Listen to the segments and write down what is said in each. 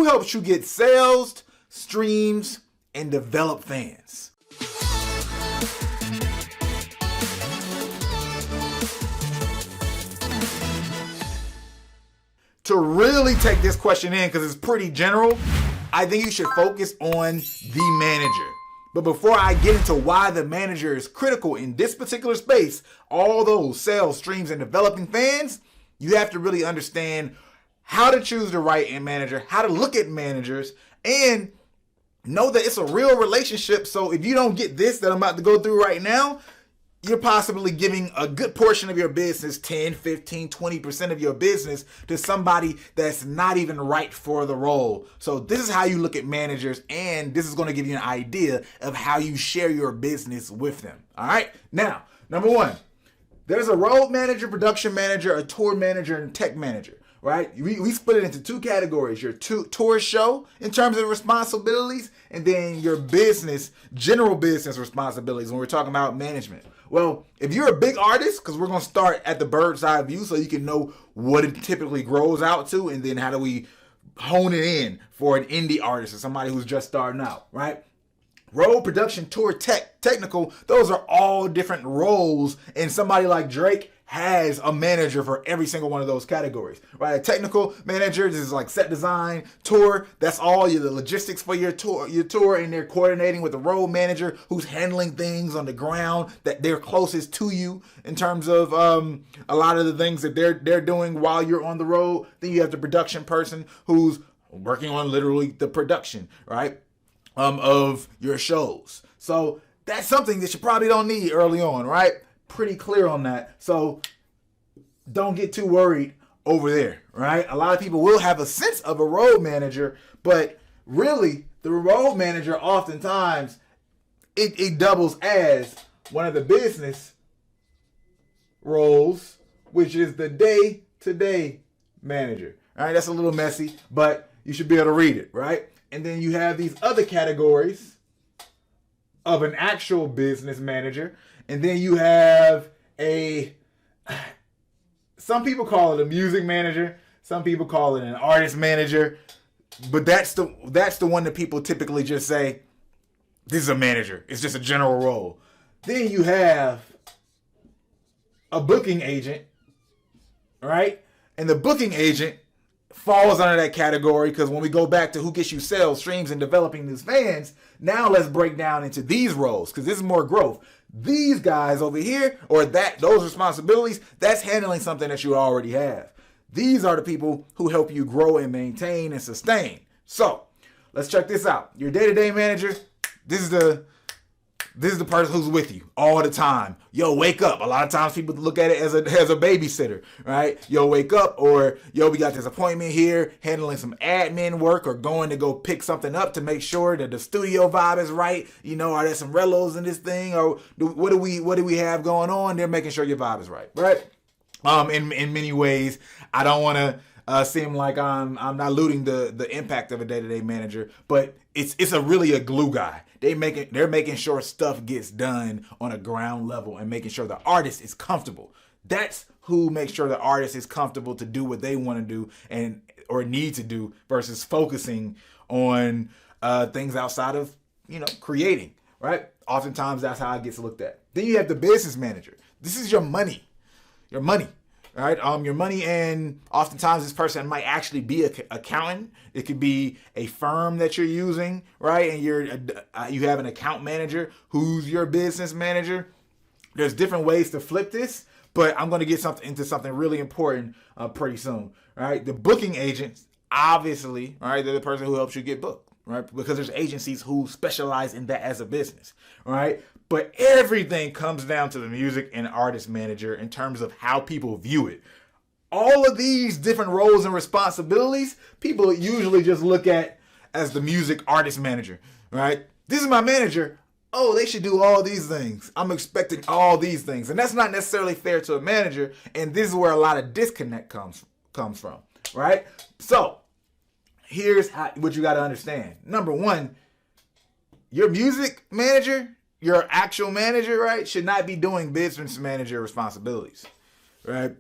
Who helps you get sales, streams, and develop fans? To really take this question in, because it's pretty general, I think you should focus on the manager. But before I get into why the manager is critical in this particular space, all those sales, streams, and developing fans, you have to really understand how to choose the right manager, how to look at managers, and know that it's a real relationship. So if you don't get this that I'm about to go through right now, you're possibly giving a good portion of your business, 10, 15, 20% of your business to somebody that's not even right for the role. So this is how you look at managers, and this is going to give you an idea of how you share your business with them. All right. Now, number one, there's a road manager, production manager, a tour manager, and tech manager. Right? We split it into two categories: your tour show in terms of responsibilities, and then your business, general business responsibilities when we're talking about management. Well, if you're a big artist, because we're going to start at the bird's eye view so you can know what it typically grows out to, and then how do we hone it in for an indie artist or somebody who's just starting out, right? Road, production, tour, technical, those are all different roles, and somebody like Drake has a manager for every single one of those categories, right? A technical manager, this is like set design, tour, that's all the logistics for your tour, and they're coordinating with the road manager who's handling things on the ground that they're closest to you in terms of a lot of the things that they're doing while you're on the road. Then you have the production person who's working on literally the production, right, of your shows. So that's something that you probably don't need early on, right? Pretty clear on that. So don't get too worried over there, right? A lot of people will have a sense of a road manager, but really the road manager oftentimes it doubles as one of the business roles, which is the day-to-day manager. All right, that's a little messy, but you should be able to read it, right? And then you have these other categories of an actual business manager. And then you have some people call it a music manager, some people call it an artist manager, but that's the one that people typically just say, this is a manager. It's just a general role. Then you have a booking agent, right? And the booking agent falls under that category, because when we go back to who gets you sales, streams, and developing these fans, now let's break down into these roles, because this is more growth. These guys over here, or those responsibilities, that's handling something that you already have. These are the people who help you grow and maintain and sustain. So let's check this out. Your day-to-day manager, this is the person who's with you all the time. Yo, wake up. A lot of times people look at it as a babysitter, right? Yo, wake up, or yo, we got this appointment here, handling some admin work, or going to go pick something up to make sure that the studio vibe is right. You know, are there some relos in this thing, or what do we have going on? They're making sure your vibe is right, right? In many ways, I don't want to seem like I'm diluting the impact of a day-to-day manager, but it's really a glue guy. They're making sure stuff gets done on a ground level and making sure the artist is comfortable. That's who makes sure the artist is comfortable to do what they want to do or need to do, versus focusing on things outside of creating, right? Oftentimes that's how it gets looked at. Then you have the business manager. This is your money. Right? Your money, and oftentimes this person might actually be an accountant. It could be a firm that you're using, right? And you have an account manager who's your business manager. There's different ways to flip this, but I'm going to get into something really important pretty soon, right? The booking agents, obviously, right? They're the person who helps you get booked, right? Because there's agencies who specialize in that as a business, right? But everything comes down to the music and artist manager in terms of how people view it. All of these different roles and responsibilities, people usually just look at as the music artist manager, right? This is my manager. Oh, they should do all these things. I'm expecting all these things. And that's not necessarily fair to a manager. And this is where a lot of disconnect comes from, right? So here's what you got to understand. Number one, your music manager, your actual manager, right, should not be doing business manager responsibilities, right?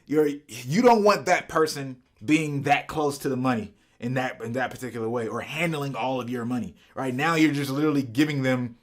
You don't want that person being that close to the money in that particular way, or handling all of your money. Right now, you're just literally giving them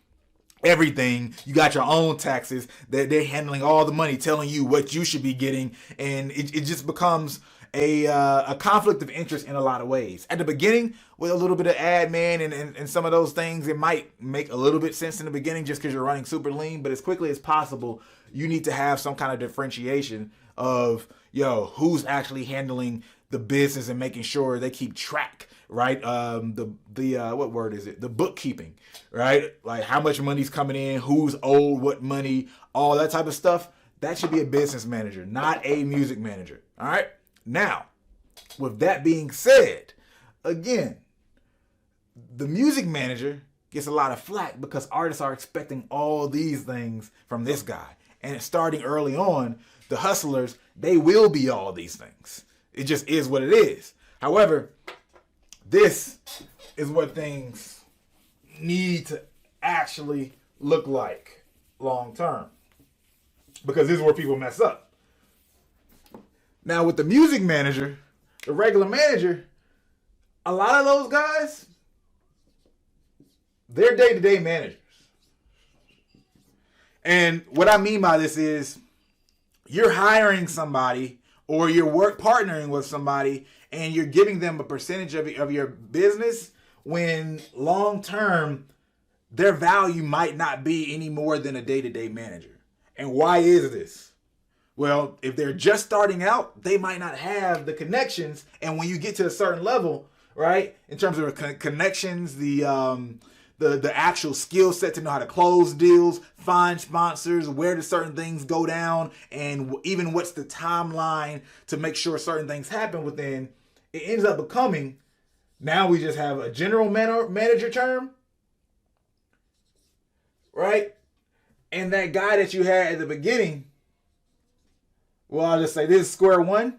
everything. You got your own taxes that they're handling all the money, telling you what you should be getting, and it just becomes a conflict of interest in a lot of ways. At the beginning, with a little bit of admin and some of those things, it might make a little bit sense in the beginning just because you're running super lean. But as quickly as possible, you need to have some kind of differentiation of, who's actually handling the business and making sure they keep track, right? What word is it? The bookkeeping, right? Like how much money's coming in, who's owed what money, all that type of stuff. That should be a business manager, not a music manager. All right. Now, with that being said, again, the music manager gets a lot of flack because artists are expecting all these things from this guy. And starting early on, the hustlers, they will be all these things. It just is what it is. However, this is what things need to actually look like long term, because this is where people mess up. Now, with the music manager, the regular manager, a lot of those guys, they're day-to-day managers. And what I mean by this is you're hiring somebody or you're partnering with somebody and you're giving them a percentage of your business when long-term their value might not be any more than a day-to-day manager. And why is this? Well, if they're just starting out, they might not have the connections. And when you get to a certain level, right, in terms of connections, the actual skill set to know how to close deals, find sponsors, where do certain things go down, and even what's the timeline to make sure certain things happen within, it ends up becoming, now we just have a general manager term, right? And that guy that you had at the beginning, well, I'll just say this is square one.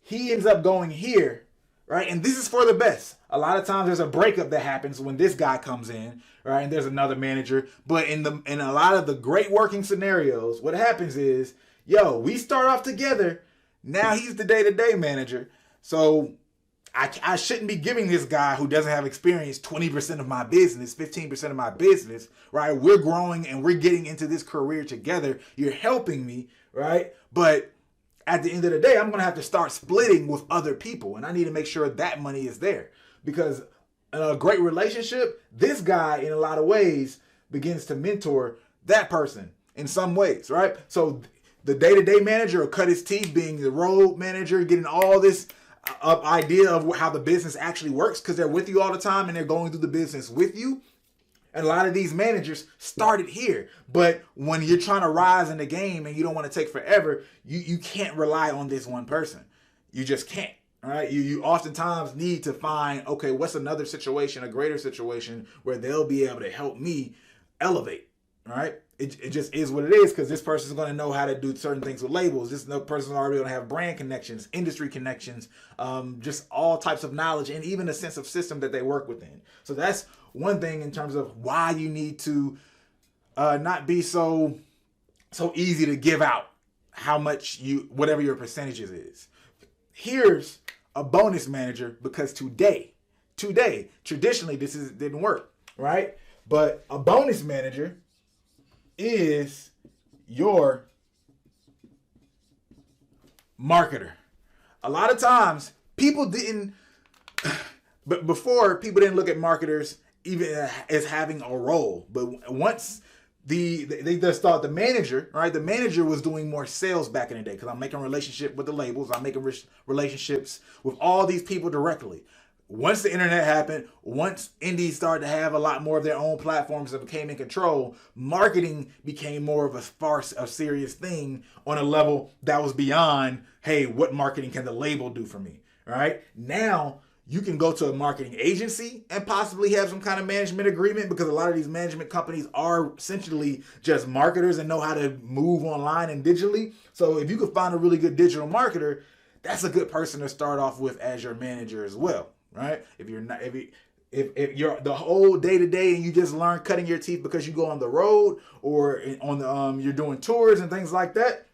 He ends up going here, right? And this is for the best. A lot of times there's a breakup that happens when this guy comes in, right? And there's another manager. But in a lot of the great working scenarios, what happens is, we start off together. Now he's the day-to-day manager. So I shouldn't be giving this guy who doesn't have experience 20% of my business, 15% of my business, right? We're growing and we're getting into this career together. You're helping me, right? But at the end of the day, I'm going to have to start splitting with other people. And I need to make sure that money is there. Because in a great relationship, this guy, in a lot of ways, begins to mentor that person in some ways, right? So the day-to-day manager will cut his teeth being the road manager, getting all this idea of how the business actually works because they're with you all the time and they're going through the business with you. And a lot of these managers started here. But when you're trying to rise in the game and you don't want to take forever, you can't rely on this one person. You just can't. All right. You oftentimes need to find, okay, what's another situation, a greater situation where they'll be able to help me elevate. All right. It just is what it is because this person's going to know how to do certain things with labels. This person's already going to have brand connections, industry connections, just all types of knowledge and even a sense of system that they work within. So that's one thing in terms of why you need to not be so easy to give out how much whatever your percentages is. Here's a bonus manager because today, traditionally this didn't work, right? But a bonus manager is your marketer. A lot of times people didn't, but before people didn't look at marketers even as having a role. But once they just thought the manager, right? The manager was doing more sales back in the day because I'm making a relationship with the labels. I'm making relationships with all these people directly. Once the internet happened, once indies started to have a lot more of their own platforms that became in control, marketing became more of a serious thing on a level that was beyond, hey, what marketing can the label do for me, right? Now, you can go to a marketing agency and possibly have some kind of management agreement because a lot of these management companies are essentially just marketers and know how to move online and digitally. So if you could find a really good digital marketer, that's a good person to start off with as your manager as well. Right? If you're the whole day to day and you just learn cutting your teeth because you go on the road or on the you're doing tours and things like that,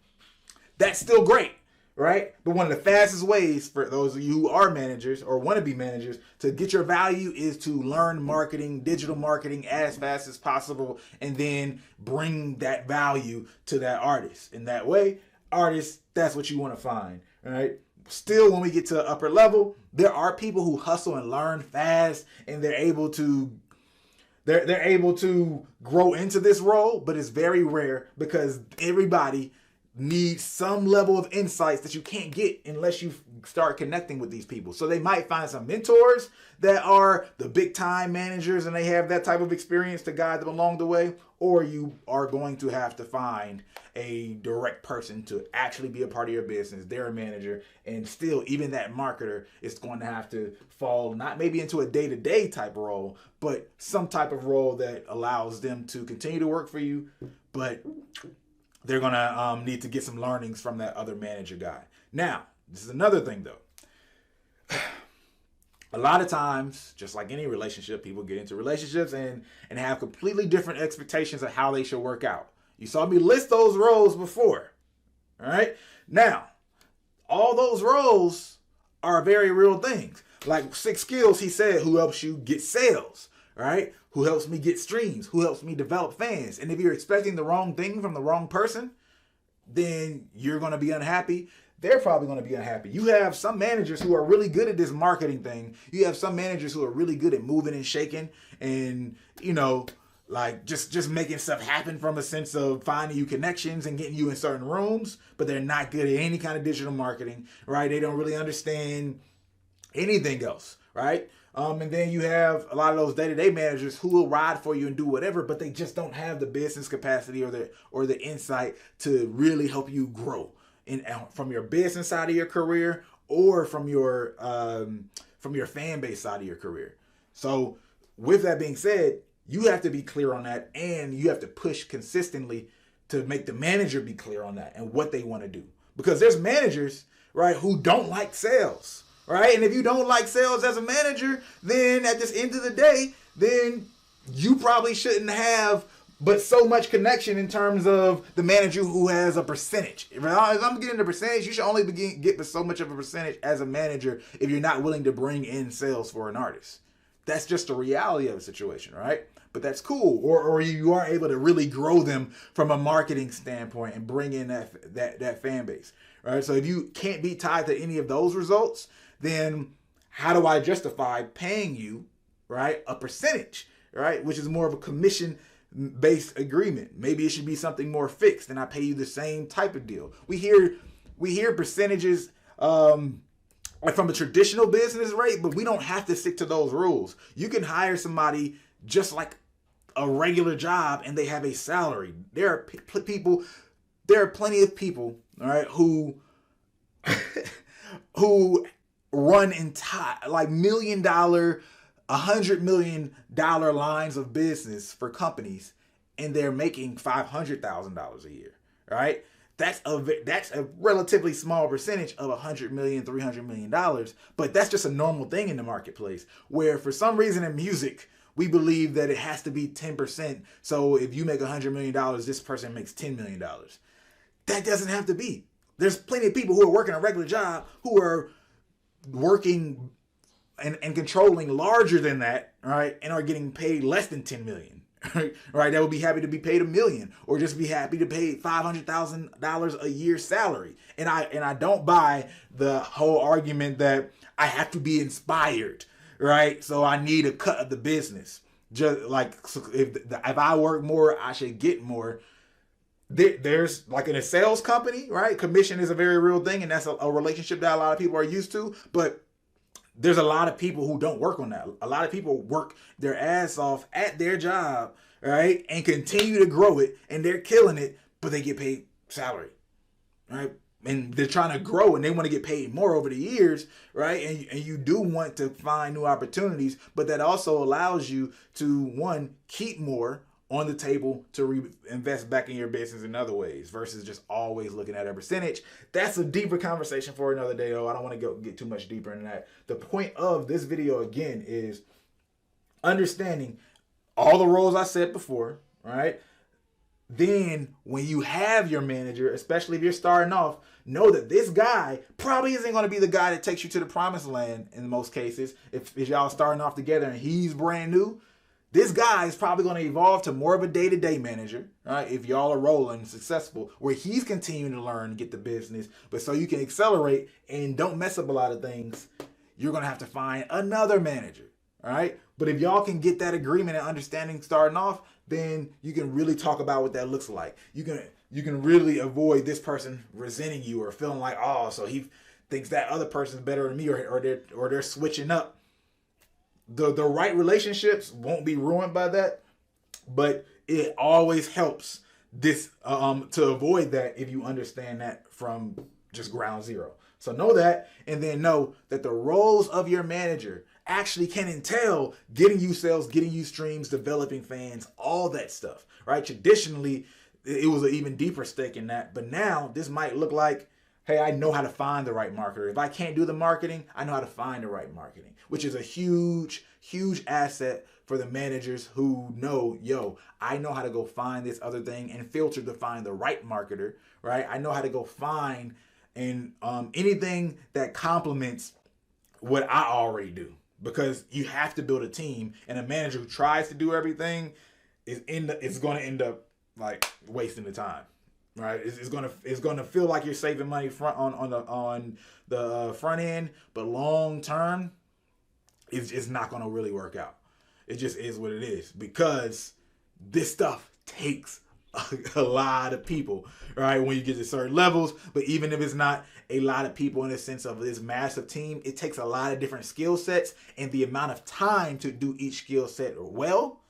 that's still great, right? But one of the fastest ways for those of you who are managers or want to be managers to get your value is to learn marketing, digital marketing as fast as possible, and then bring that value to that artist. In that way, artists, that's what you want to find, right? Still, when we get to upper level, there are people who hustle and learn fast, and they're able to grow into this role, but it's very rare because everybody needs some level of insights that you can't get unless you start connecting with these people. So they might find some mentors that are the big time managers and they have that type of experience to guide them along the way, or you are going to have to find a direct person to actually be a part of your business. They're a manager, and still, even that marketer is going to have to fall not maybe into a day-to-day type role, but some type of role that allows them to continue to work for you, but they're going to need to get some learnings from that other manager guy. Now, this is another thing, though. A lot of times, just like any relationship, people get into relationships and have completely different expectations of how they should work out. You saw me list those roles before. All right? Now, all those roles are very real things. Like 6 skills, he said, who helps you get sales, right? Who helps me get streams, who helps me develop fans. And if you're expecting the wrong thing from the wrong person, then you're going to be unhappy. They're probably going to be unhappy. You have some managers who are really good at this marketing thing. You have some managers who are really good at moving and shaking and, like just making stuff happen from a sense of finding you connections and getting you in certain rooms, but they're not good at any kind of digital marketing, right? They don't really understand anything else, right? And then you have a lot of those day-to-day managers who will ride for you and do whatever, but they just don't have the business capacity or the insight to really help you grow from your business side of your career or from your fan base side of your career. So with that being said, you have to be clear on that, and you have to push consistently to make the manager be clear on that and what they want to do. Because there's managers, right, who don't like sales, right? And if you don't like sales as a manager, then at this end of the day, then you probably shouldn't have but so much connection in terms of the manager who has a percentage. If I'm getting a percentage, you should only get so much of a percentage as a manager if you're not willing to bring in sales for an artist. That's just the reality of the situation, right? But that's cool. Or you are able to really grow them from a marketing standpoint and bring in that fan base, right? So if you can't be tied to any of those results, then how do I justify paying you, right, a percentage, right, which is more of a commission-based agreement? Maybe it should be something more fixed, and I pay you the same type of deal. We hear percentages like from a traditional business rate, but we don't have to stick to those rules. You can hire somebody just like a regular job and they have a salary. There are plenty of people, all right, who run entire like $1 million, $100 million lines of business for companies, and they're making $500,000 a year, right? That's a relatively small percentage of $100 million, $300 million, but that's just a normal thing in the marketplace. Where for some reason in music, we believe that it has to be 10%. So if you make $100 million, this person makes $10 million. That doesn't have to be. There's plenty of people who are working a regular job who are working and controlling larger than that, right, and are getting paid less than $10 million. Right, that would be happy to be paid $1 million, or just be happy to pay $500,000 a year salary. And I don't buy the whole argument that I have to be inspired, right? So I need a cut of the business. Just like if I work more, I should get more. There's like in a sales company, right? Commission is a very real thing, and that's a relationship that a lot of people are used to, but there's a lot of people who don't work on that. A lot of people work their ass off at their job, right, and continue to grow it, and they're killing it, but they get paid salary, right? And they're trying to grow, and they want to get paid more over the years, right? And you do want to find new opportunities, but that also allows you to, one, keep more on the table to reinvest back in your business in other ways versus just always looking at a percentage. That's a deeper conversation for another day, though. I don't want to get too much deeper into that. The point of this video, again, is understanding all the roles I said before, right? then when you have your manager, especially if you're starting off, know that this guy probably isn't going to be the guy that takes you to the promised land in most cases. If y'all starting off together and he's brand new, this guy is probably going to evolve to more of a day-to-day manager, right? If y'all are rolling successful, where he's continuing to learn and get the business. But so you can accelerate and don't mess up a lot of things, you're going to have to find another manager, all right? But if y'all can get that agreement and understanding starting off, then you can really talk about what that looks like. You can really avoid this person resenting you or feeling like, oh, so he thinks that other person's better than me, or they're switching up. The right relationships won't be ruined by that, but it always helps this to avoid that if you understand that from just ground zero. So know that, and then know that the roles of your manager actually can entail getting you sales, getting you streams, developing fans, all that stuff, right? Traditionally, it was an even deeper stake in that, but now this might look like, hey, I know how to find the right marketer. If I can't do the marketing, I know how to find the right marketing, which is a huge, huge asset for the managers who know, yo, I know how to go find this other thing and filter to find the right marketer, right? I know how to go find and anything that complements what I already do, because you have to build a team, and a manager who tries to do everything is going to end up like wasting the time. Right, it's gonna feel like you're saving money on the front end, but long term, it's not gonna really work out. It just is what it is, because this stuff takes a lot of people, right? When you get to certain levels, but even if it's not a lot of people in the sense of this massive team, it takes a lot of different skill sets, and the amount of time to do each skill set well,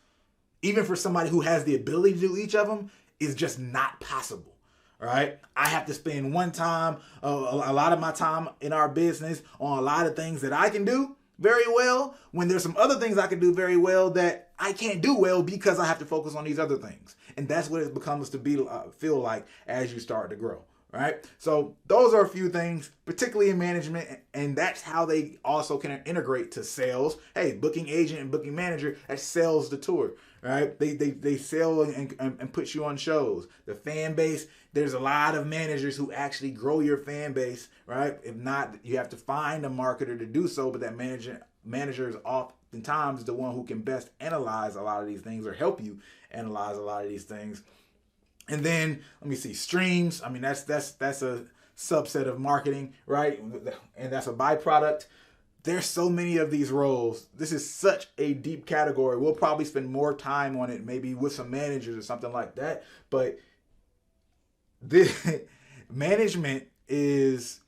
even for somebody who has the ability to do each of them, is just not possible. Right, I have to spend a lot of my time in our business on a lot of things that I can do very well, when there's some other things I can do very well that I can't do well because I have to focus on these other things. And that's what it becomes to be feel like as you start to grow. Right, so those are a few things, particularly in management, and that's how they also can integrate to sales. Hey, booking agent and booking manager, that sells the tour. Right, they sell and put you on shows. The fan base, there's a lot of managers who actually grow your fan base. Right, if not, you have to find a marketer to do so. But that manager is oftentimes the one who can best analyze a lot of these things, or help you analyze a lot of these things. And then let me see, streams. I mean, that's a subset of marketing, right? And that's a byproduct. There's so many of these roles. This is such a deep category. We'll probably spend more time on it, maybe with some managers or something like that. But music management is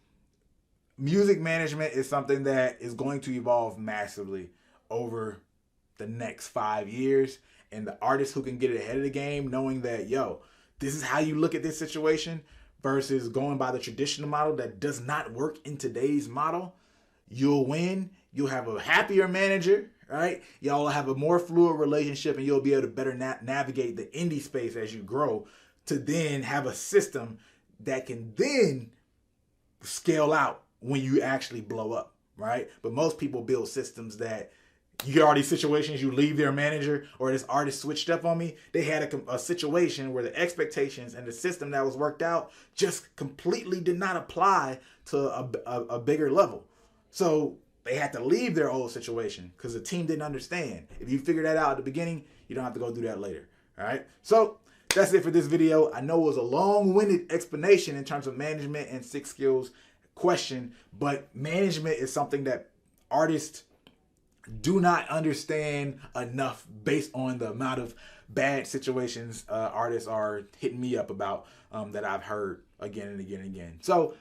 something that is going to evolve massively over the next 5 years. And the artists who can get ahead of the game, knowing that, yo, this is how you look at this situation, versus going by the traditional model that does not work in today's model, you'll win. You'll have a happier manager, right? Y'all will have a more fluid relationship, and you'll be able to better navigate the indie space as you grow, to then have a system that can then scale out when you actually blow up, right? But most people build systems that, you get all these situations, you leave their manager, or this artist switched up on me. They had a situation where the expectations and the system that was worked out just completely did not apply to a bigger level. So they had to leave their old situation because the team didn't understand. If you figure that out at the beginning, you don't have to go do that later. All right. So that's it for this video. I know it was a long-winded explanation in terms of management and 6 skills question, but management is something that artists do not understand enough, based on the amount of bad situations artists are hitting me up about that I've heard again and again and again. So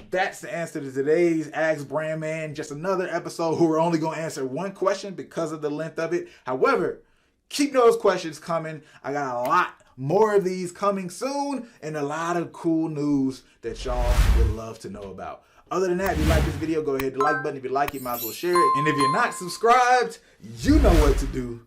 that's the answer to today's Ask Brandman. Just another episode who we're only going to answer one question because of the length of it. However, keep those questions coming. I got a lot more of these coming soon, and a lot of cool news that y'all would love to know about. Other than that, if you like this video, go ahead, hit the like button. If you like it, might as well share it. And if you're not subscribed, you know what to do.